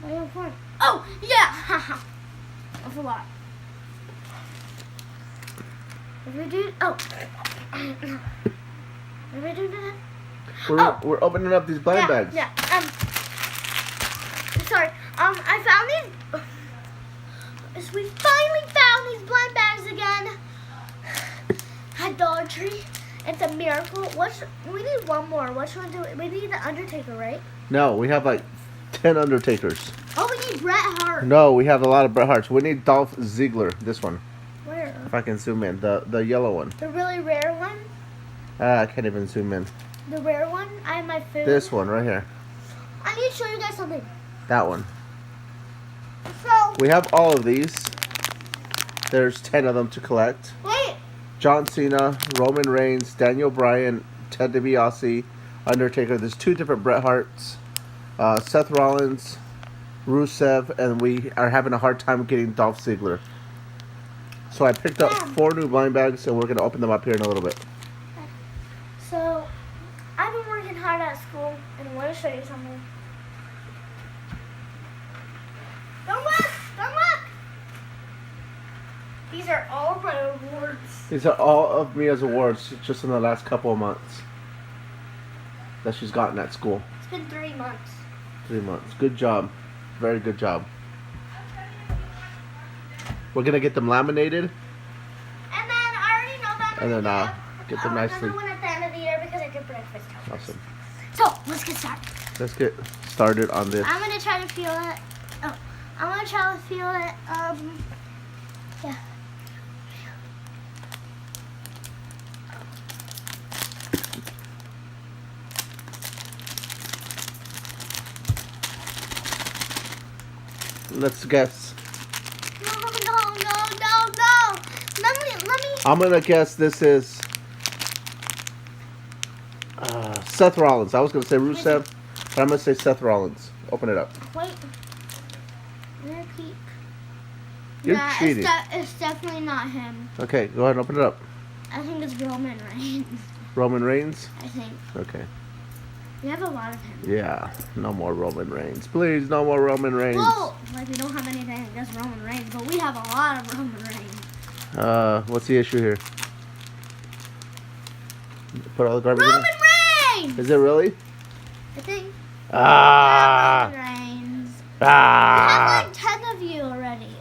Oh, yeah! I forgot. If we do... Oh. If we do that... We're opening up these blind bags. Yeah, sorry. I found these... We finally found these blind bags again. At Dollar Tree. It's a miracle. We need one more. Which one do we need? The Undertaker, right? No, we have like 10 Undertakers. Oh, we need Bret Hart. No, we have a lot of Bret Harts. We need Dolph Ziggler. This one. Where? If I can zoom in, the yellow one. The really rare one. I can't even zoom in. The rare one. I have my food. This one right here. I need to show you guys something. That one. So. We have all of these. There's 10 of them to collect. Wait. John Cena, Roman Reigns, Daniel Bryan, Ted DiBiase, Undertaker. There's 2 different Bret Harts. Seth Rollins, Rusev, and we are having a hard time getting Dolph Ziggler. So I picked up 4 new blind bags, and we're going to open them up here in a little bit. So, I've been working hard at school, and I want to show you something. Don't look! Don't look! These are all my awards. These are all of Mia's awards just in the last couple of months that she's gotten at school. It's been 3 months. 3 months. Good job. Very good job. We're going to get them laminated. And then I already know that. And then get them nicely. Another one at the end of the year because I did breakfast. Awesome. So, let's get started. Let's get started on this. I'm going to try to feel it. Oh, I'm going to try to feel it. Yeah. Let's guess. No. Let me. I'm going to guess this is Seth Rollins. I was going to say Rusev, but I'm going to say Seth Rollins. Open it up. Wait. I'm going to peek. You're cheating. It's definitely not him. Okay, go ahead and open it up. I think it's Roman Reigns. Roman Reigns? I think. Okay. We have a lot of him. Yeah, no more Roman Reigns. Please, no more Roman Reigns. Well, like we don't have anything against Roman Reigns, but we have a lot of Roman Reigns. What's the issue here? Put all the garbage in Roman there? Reigns! Is it really? I think. Ah! Roman Reigns. Ah! We have like 10 of you already.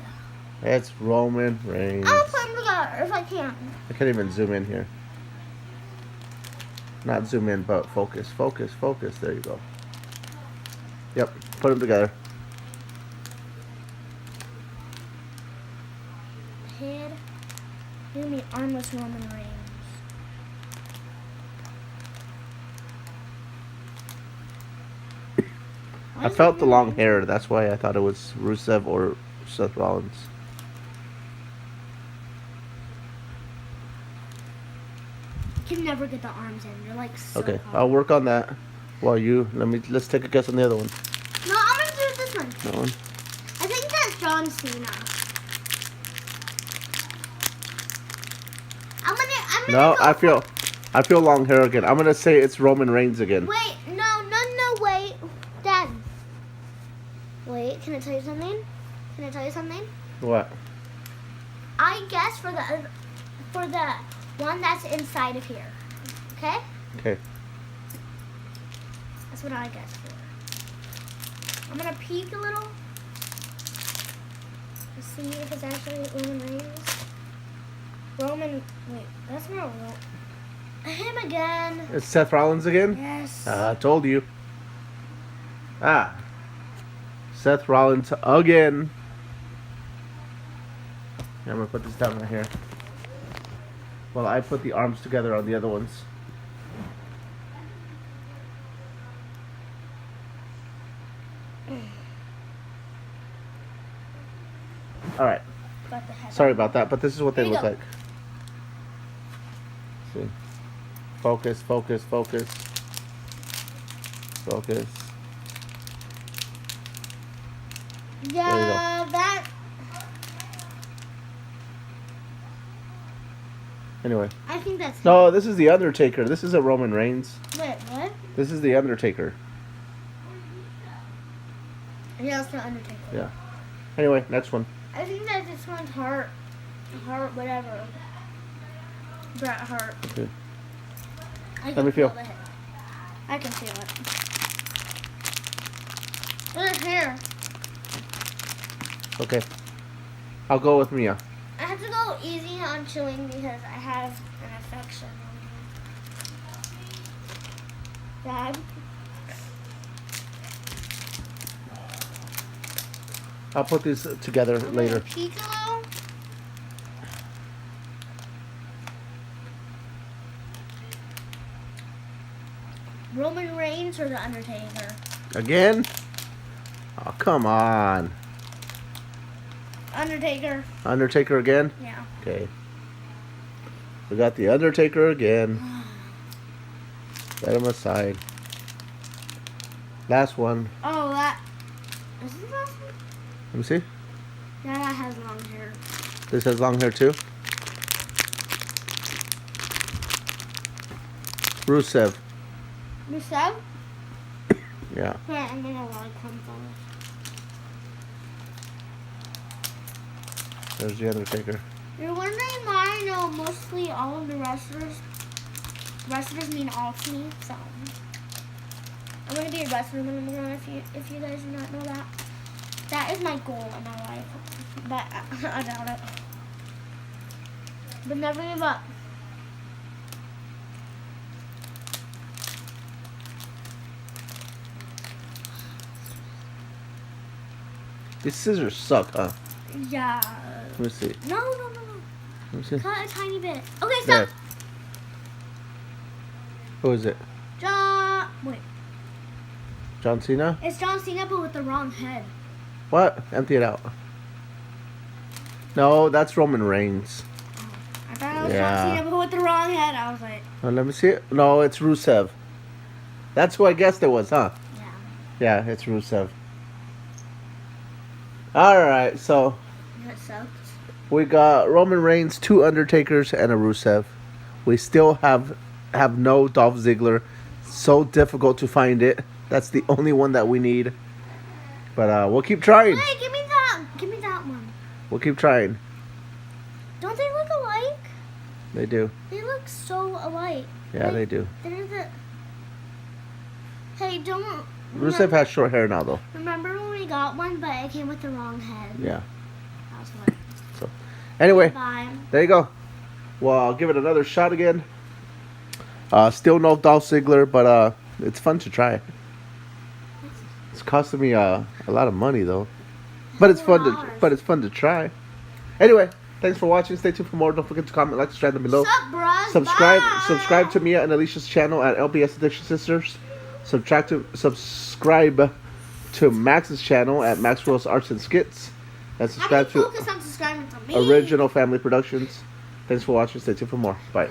It's Roman Reigns. I'll put them together if I can. I can't even zoom in here. Not zoom in, but focus. There you go. Yep, put them together. Head. Give me armless Roman Reigns. I felt the long hair. That's why I thought it was Rusev or Seth Rollins. You can never get the arms in. You're like so Okay, hard. I'll work on that. While let's take a guess on the other one. No, I'm gonna do this one. That one. I think that's John Cena. I'm gonna No, go I feel long hair again. I'm gonna say it's Roman Reigns again. Wait, no, wait. Dad. Wait, can I tell you something? What? I guess for the one that's inside of here. Okay? Okay. That's what I guess for. I'm gonna peek a little. To see if it's actually Roman Reigns. Wait, that's not Roman. Him again. It's Seth Rollins again? Yes. I told you. Seth Rollins again. I'm gonna put this down right here. Well, I put the arms together on the other ones. All right. Sorry about that, but this is what they look like. See. Focus. Yeah, that. Anyway. I think that's. No, this is the Undertaker. This isn't Roman Reigns. Wait, what? This is the Undertaker. Is Yeah, it's the Undertaker. Yeah. Anyway, next one. I think that this one's Hart, whatever. Bret Hart. Okay. I Let me feel. the hit. I can feel it. Look at here. Okay. I'll go with Mia. I have to go easy on chewing because I have an infection on here. Dad? I'll put these together later. Piccolo? Roman Reigns or The Undertaker? Again? Oh, come on. Undertaker. Undertaker again? Yeah. Okay. We got the Undertaker again. Set him aside. Last one. Oh, that. Is this the last one? Let me see. Yeah, that has long hair. This has long hair too. Rusev. Rusev? Yeah. Yeah, I'm gonna like him first. There's the Undertaker. You're wondering why I know mostly all of the wrestlers. Wrestlers mean all to me, so I'm gonna be a wrestler when I'm grown. If you guys do not know that, that is my goal in my life. But I doubt it. But never give up. These scissors suck, huh? Yeah. Let me see. No. Let me see. Cut a tiny bit. Okay, There. stop. Who is it? Wait. John Cena? It's John Cena, but with the wrong head. What? Empty it out. No, that's Roman Reigns. I thought it was Yeah. John Cena, but with the wrong head. I was like, Oh, let me see it. No, it's Rusev. That's who I guessed it was, huh? yeah. Yeah, it's Rusev. Alright, so That sucks. we got Roman Reigns, 2 Undertakers, and a Rusev. We still have no Dolph Ziggler. So difficult to find it. That's the only one that we need. But we'll keep trying. Hey, give me that. Give me that one. We'll keep trying. Don't they look alike? They do. They look so alike. Yeah, they do. They're the. Hey, don't. Rusev has short hair now, though. Remember when we got one, but it came with the wrong head? Yeah. That's what. So, anyway, Bye. there you go. Well, I'll give it another shot again. Still no Dolph Ziggler, but it's fun to try. It's costing me a lot of money though, but it's fun to try. Anyway, thanks for watching. Stay tuned for more. Don't forget to comment, like, subscribe down below. Sup, bruh? Subscribe to Mia and Alicia's channel at LBS Addiction Sisters. Subscribe to Max's channel at Maxwell's Arts and Skits, and subscribe to Focus on subscribing to me. Original Family Productions. Thanks for watching. Stay tuned for more. Bye.